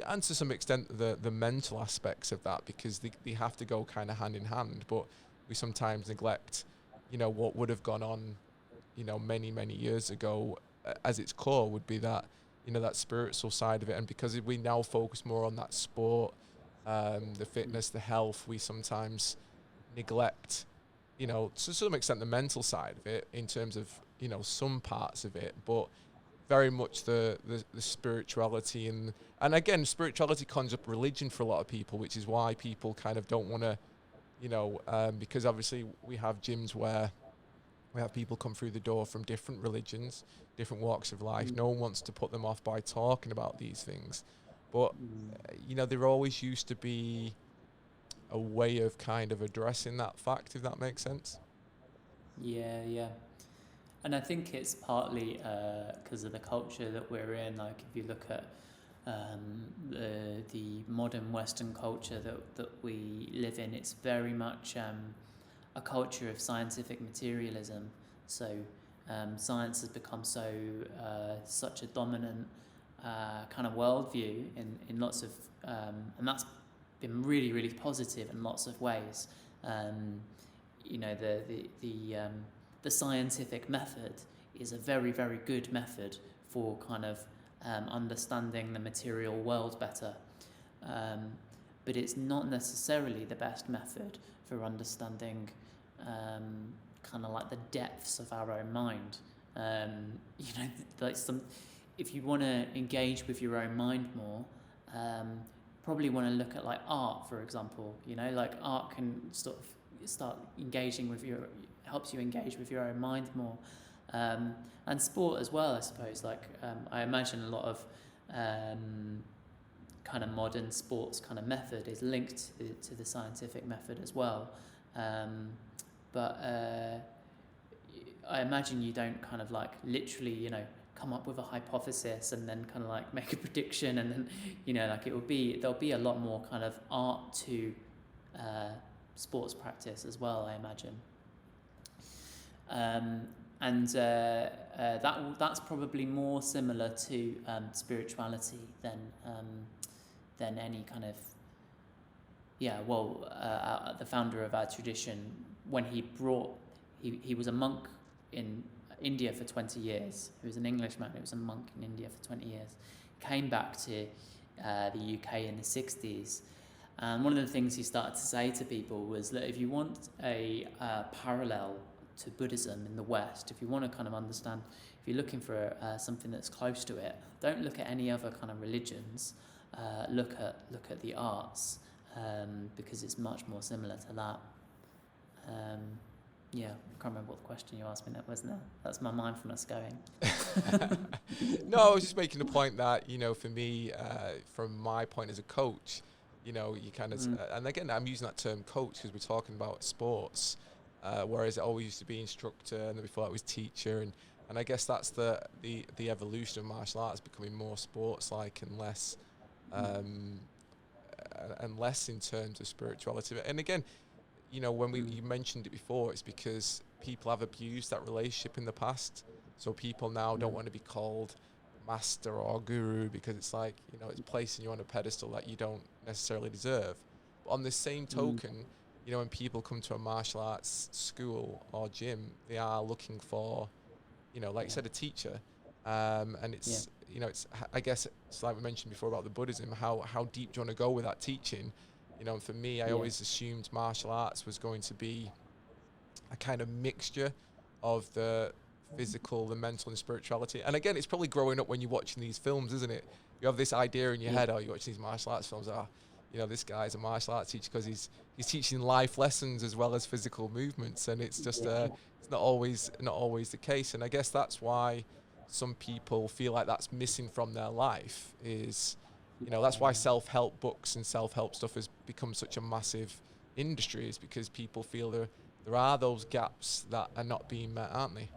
and to some extent the mental aspects of that, because they have to go kind of hand in hand, but we sometimes neglect, what would have gone on, many, many years ago, as its core would be that, that spiritual side of it. And because we now focus more on that sport, the fitness, the health, we sometimes neglect, to some extent, the mental side of it in terms of, some parts of it, but very much the spirituality. And again, spirituality conjures up religion for a lot of people, which is why people kind of don't want to, because obviously we have gyms where we have people come through the door from different religions, different walks of life. No one wants to put them off by talking about these things. But, there always used to be a way of kind of addressing that fact, if that makes sense. Yeah. And I think it's partly because of the culture that we're in. Like, if you look at the modern Western culture that we live in, it's very much a culture of scientific materialism. So science has become such a dominant kind of worldview in lots of, and that's been really, really positive in lots of ways. The scientific method is a very, very good method for kind of understanding the material world better. But it's not necessarily the best method for understanding kind of like the depths of our own mind. If you want to engage with your own mind more, probably want to look at like art, for example. Like art can sort of start engaging with helps you engage with your own mind more, and sport as well, I suppose. Like I imagine a lot of kind of modern sports kind of method is linked to the scientific method as well. But I imagine you don't kind of like literally, come up with a hypothesis and then kind of like make a prediction, and then, like there'll be a lot more kind of art to sports practice as well, I imagine. And that's probably more similar to spirituality than any kind of the founder of our tradition, when he was a monk in India for 20 years. He was an Englishman who was a monk in India for 20 years. Came back to the UK in the 60s. And one of the things he started to say to people was that if you want a parallel to Buddhism in the West, if you want to kind of understand, if you're looking for something that's close to it, don't look at any other kind of religions. Look at the arts, because it's much more similar to that. I can't remember what the question you asked me that was now. That's my mindfulness going. No, I was just making the point that, for me, from my point as a coach, you kind of, and again, I'm using that term coach because we're talking about sports, whereas it always used to be instructor, and then before that was teacher, and I guess that's the evolution of martial arts, becoming more sports-like and less in terms of spirituality. And again, when you mentioned it before, it's because people have abused that relationship in the past. So people now don't want to be called master or guru, because it's like, it's placing you on a pedestal that you don't necessarily deserve. On the same token, you know, when people come to a martial arts school or gym, they are looking for, you know, like you said, a teacher. And Yeah. it's, you know, I guess it's like we mentioned before about the Buddhism, how deep do you want to go with that teaching? You know, and for me, I Yeah. always assumed martial arts was going to be a kind of mixture of the physical, the mental, and spirituality. And again, it's probably growing up when you're watching these films, isn't it? You have this idea in your Yeah. head, oh, you watch these martial arts films, you know, this guy's a martial arts teacher because he's teaching life lessons as well as physical movements, and it's just Yeah. it's not always the case. And I guess that's why some people feel like that's missing from their life is, you know, that's why self-help books and self-help stuff has become such a massive industry, is because people feel there are those gaps that are not being met, aren't they?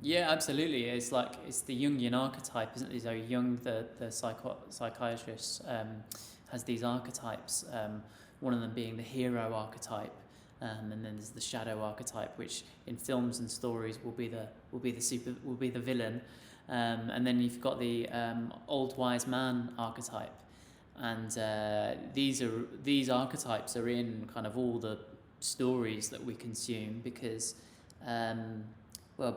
Yeah, absolutely. It's like it's the Jungian archetype, isn't it? So Jung, the psychiatrist, has these archetypes. One of them being the hero archetype, and then there's the shadow archetype, which in films and stories will be the villain. And then you've got the old wise man archetype, and these archetypes are in kind of all the stories that we consume because.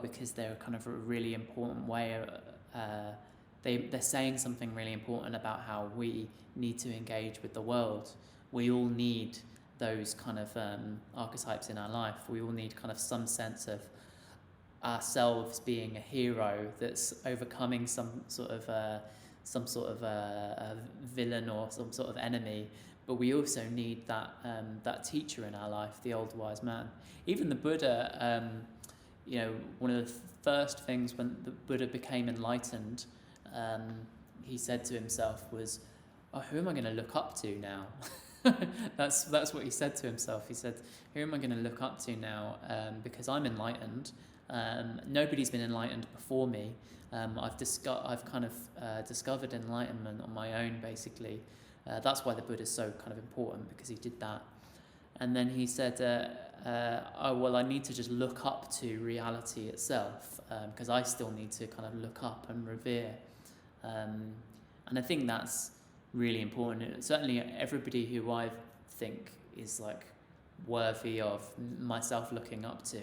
Because they're kind of a really important way. They're saying something really important about how we need to engage with the world. We all need those kind of archetypes in our life. We all need kind of some sense of ourselves being a hero that's overcoming some sort of a villain or some sort of enemy. But we also need that teacher in our life, the old wise man. Even the Buddha. You know, one of the first things when the Buddha became enlightened, he said to himself was, "Oh, who am I going to look up to now?" That's what he said to himself. He said, "Who am I going to look up to now? Because I'm enlightened. Nobody's been enlightened before me. I've kind of discovered enlightenment on my own, basically. That's why the Buddha's so kind of important, because he did that." And then he said, I need to just look up to reality itself, because I still need to kind of look up and revere. And I think that's really important. Certainly everybody who I think is like worthy of myself looking up to,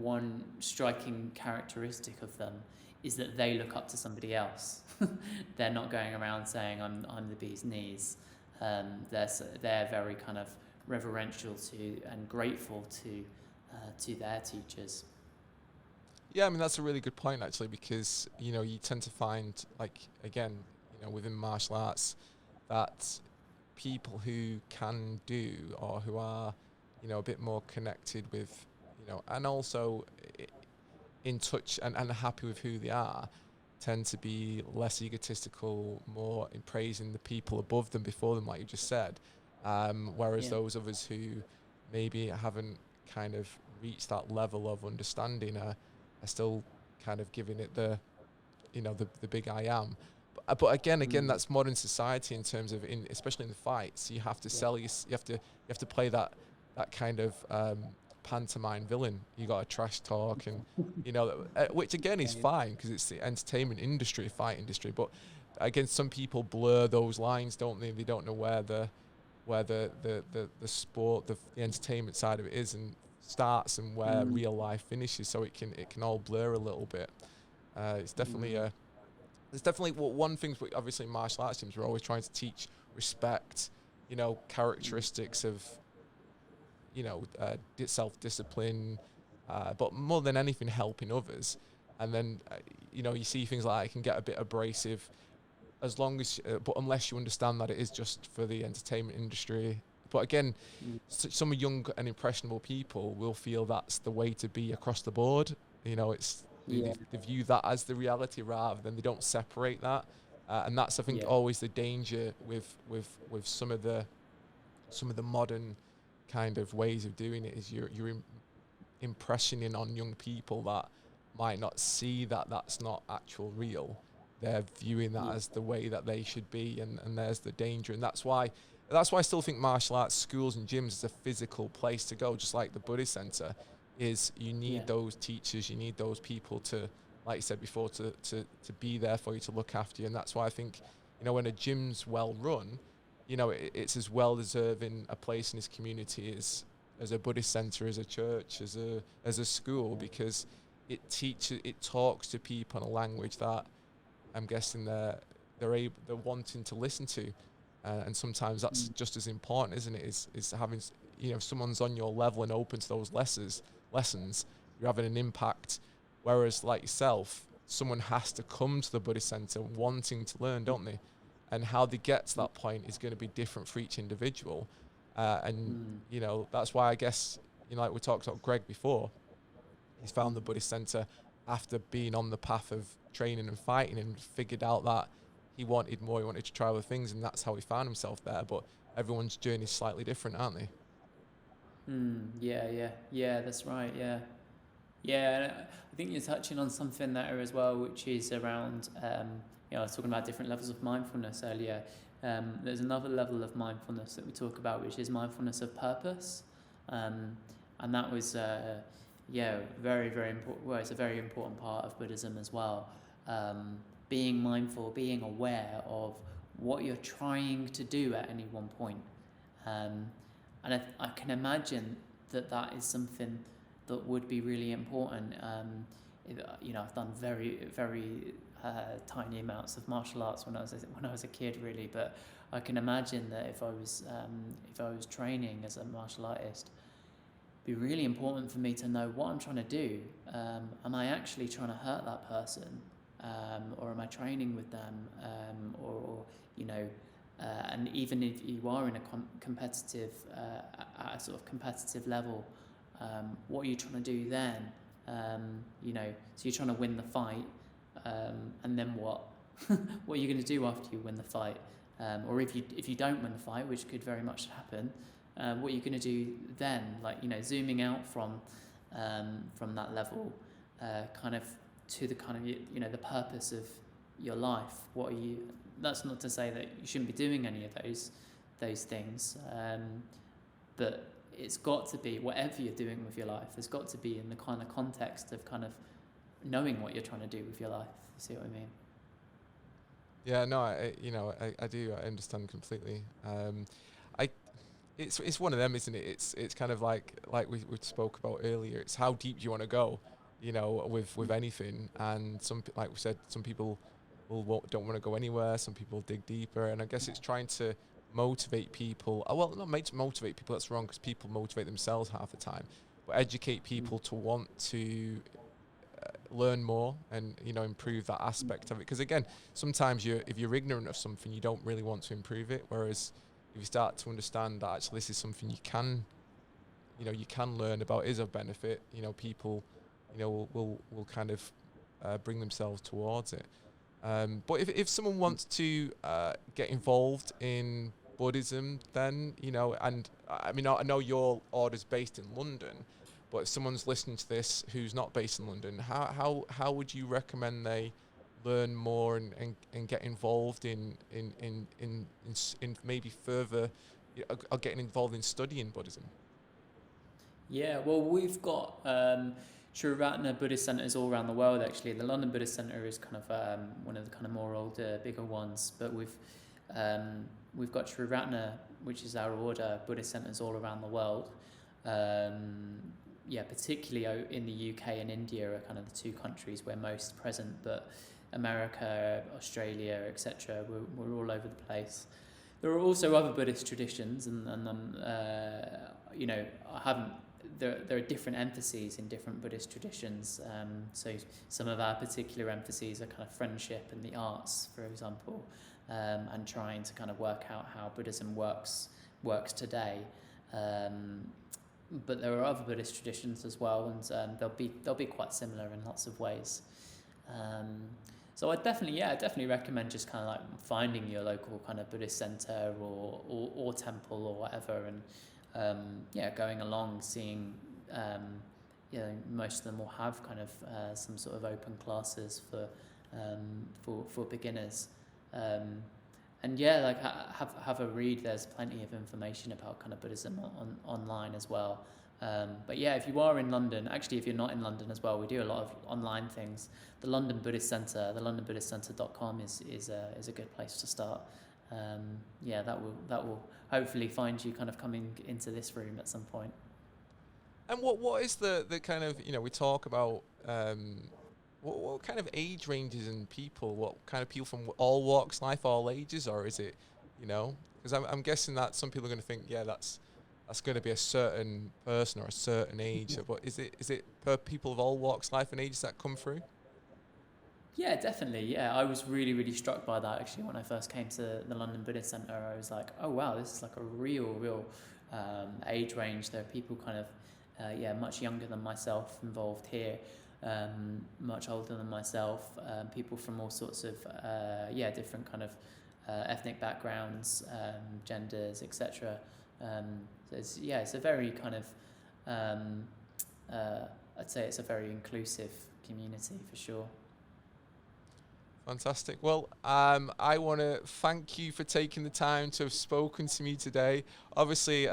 one striking characteristic of them is that they look up to somebody else. They're not going around saying, I'm the bee's knees. They're very kind of reverential to and grateful to their teachers. Yeah, I mean, that's a really good point, actually, because, you know, you tend to find, like, again, you know, within martial arts, that people who can do, or who are, you know, a bit more connected with, you know, and also in touch and happy with who they are, tend to be less egotistical, more in praising the people above them, before them, like you just said. Whereas those others who maybe haven't kind of reached that level of understanding are still kind of giving it the, you know, the big I am. But again, that's modern society in terms of, especially in the fights, you have to sell, you have to play that kind of pantomime villain. You got to trash talk, and you know, which again is fine because it's the entertainment industry, fight industry. But again, some people blur those lines, don't they? They don't know where the sport, the entertainment side of it is and starts, and where real life finishes. So it can all blur a little bit. It's definitely there's definitely one thing. Obviously, in martial arts teams, we're always trying to teach respect. You know, characteristics of, you know, self-discipline, but more than anything, helping others. And then, you know, you see things like it can get a bit abrasive, as long as, but unless you understand that it is just for the entertainment industry. But again, some young and impressionable people will feel that's the way to be across the board. You know, they view that as the reality rather than, they don't separate that. And that's, I think, always the danger with some of the modern kind of ways of doing it, is you're impressioning on young people that might not see that that's not actual real. They're viewing that as the way that they should be, and there's the danger. And that's why I still think martial arts schools and gyms is a physical place to go, just like the Buddhist center is. You need those teachers, you need those people to, like you said before, to be there for you, to look after you. And that's why I think, when a gym's well run, it's as well deserving a place in his community as a Buddhist center, as a church, as a school, because it talks to people in a language that I'm guessing they're wanting to listen to, and sometimes that's just as important, isn't it? Is having, if someone's on your level and open to those lessons, you're having an impact. Whereas, like yourself, someone has to come to the Buddhist center wanting to learn, don't they? And how they get to that point is going to be different for each individual. That's why I guess, like we talked about Greg before, he's found the Buddhist center after being on the path of training and fighting, and figured out that he wanted more, he wanted to try other things, and that's how he found himself there. But everyone's journey is slightly different, aren't they? Yeah, that's right, yeah. Yeah, and I think you're touching on something there as well, which is around, I was talking about different levels of mindfulness earlier. There's another level of mindfulness that we talk about, which is mindfulness of purpose. And that was, very, very important. Well, it's a very important part of Buddhism as well. Being mindful, being aware of what you're trying to do at any one point. And I can imagine that is something that would be really important. I've done very, very tiny amounts of martial arts when I was a kid, really. But I can imagine that if I was training as a martial artist, it'd be really important for me to know what I'm trying to do. Am I actually trying to hurt that person, or am I training with them, and even if you are in a competitive, at a sort of competitive level, what are you trying to do then? So you're trying to win the fight, and then what? What are you going to do after you win the fight? Or if you don't win the fight, which could very much happen, what are you going to do then? Zooming out from that level, kind of to the kind of the purpose of your life. What are you? That's not to say that you shouldn't be doing any of those things, but it's got to be, whatever you're doing with your life, there's got to be in the kind of context of kind of knowing what you're trying to do with your life. You see what I mean? Yeah, no, I do. I understand completely. It's one of them, isn't it? It's kind of like we spoke about earlier. It's how deep do you want to go, with anything. And like we said, some people don't want to go anywhere. Some people dig deeper, and I guess it's trying to motivate people. Well, not motivate people. That's wrong, because people motivate themselves half the time. But educate people to want to learn more and improve that aspect of it. Because again, sometimes if you're ignorant of something, you don't really want to improve it. Whereas if you start to understand that actually this is something you can learn about, is of benefit, people will kind of bring themselves towards it. But if someone wants to get involved in Buddhism, then and I know your order's based in London, but if someone's listening to this who's not based in London, how would you recommend they learn more and get involved in maybe further, or getting involved in studying Buddhism? Yeah, well, we've got Suryanaga Buddhist centres all around the world. Actually, the London Buddhist Centre is kind of one of the kind of more older, bigger ones. But we've got Suryanaga, which is our order, Buddhist centres all around the world. Particularly in the UK and India are kind of the two countries we're most present. But America, Australia, etc., we're all over the place. There are also other Buddhist traditions, there are different emphases in different Buddhist traditions. So some of our particular emphases are kind of friendship and the arts, for example, and trying to kind of work out how Buddhism works today. But there are other Buddhist traditions as well, and they'll be quite similar in lots of ways. So I definitely recommend just kind of like finding your local kind of Buddhist center or temple or whatever, and going along, seeing. Most of them will have kind of some sort of open classes for beginners, and have a read. There's plenty of information about kind of Buddhism online as well. But yeah, if you are in London, actually, if you're not in London as well, we do a lot of online things. The London Buddhist Centre, the londonbuddhistcentre.com is a good place to start. Yeah, that will hopefully find you kind of coming into this room at some point. And what is the kind of, we talk about what kind of age ranges in people, what kind of people from all walks of life, all ages, or is it, because I'm guessing that some people are going to think, yeah, that's going to be a certain person or a certain age. But is it per people of all walks of life and ages that come through? Yeah, definitely. Yeah, I was really, really struck by that actually when I first came to the London Buddhist Centre. I was like, oh wow, this is like a real age range. There are people kind of, much younger than myself involved here, much older than myself, people from all sorts of, different kind of ethnic backgrounds, genders, etc. So it's a very kind of, I'd say it's a very inclusive community for sure. Fantastic. Well, I want to thank you for taking the time to have spoken to me today. Obviously,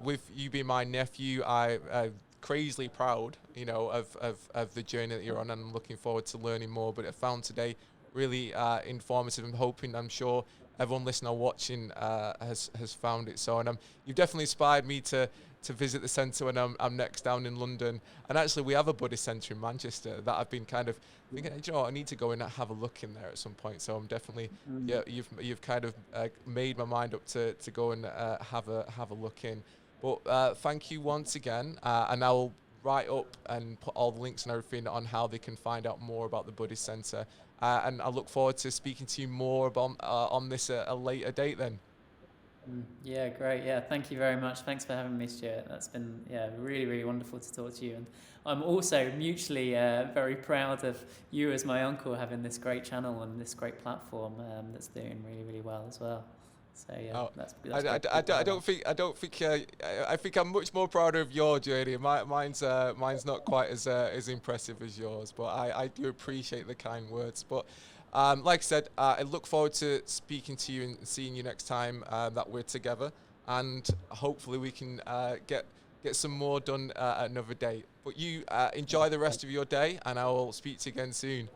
with you being my nephew, I'm crazily proud, of the journey that you're on, and I'm looking forward to learning more. But I found today really informative. I'm sure everyone listening or watching has found it so. And you've definitely inspired me to visit the centre when I'm next down in London. And actually, we have a Buddhist centre in Manchester that I've been kind of thinking, I need to go and have a look in there at some point. So I'm definitely, you've kind of made my mind up to go and have a look in. But thank you once again, and I'll write up and put all the links and everything on how they can find out more about the Buddhist Centre. And I look forward to speaking to you more about on this at a later date then. Yeah, great. Yeah, thank you very much. Thanks for having me, Stuart. That's been really, really wonderful to talk to you. And I'm also mutually very proud of you as my uncle having this great channel and this great platform that's doing really, really well as well. So yeah, that's I think I'm much more proud of your journey. Mine's not quite as impressive as yours, but I do appreciate the kind words. But like I said, I look forward to speaking to you and seeing you next time that we're together, and hopefully we can get some more done at another date. But you enjoy the rest of your day, and I will speak to you again soon.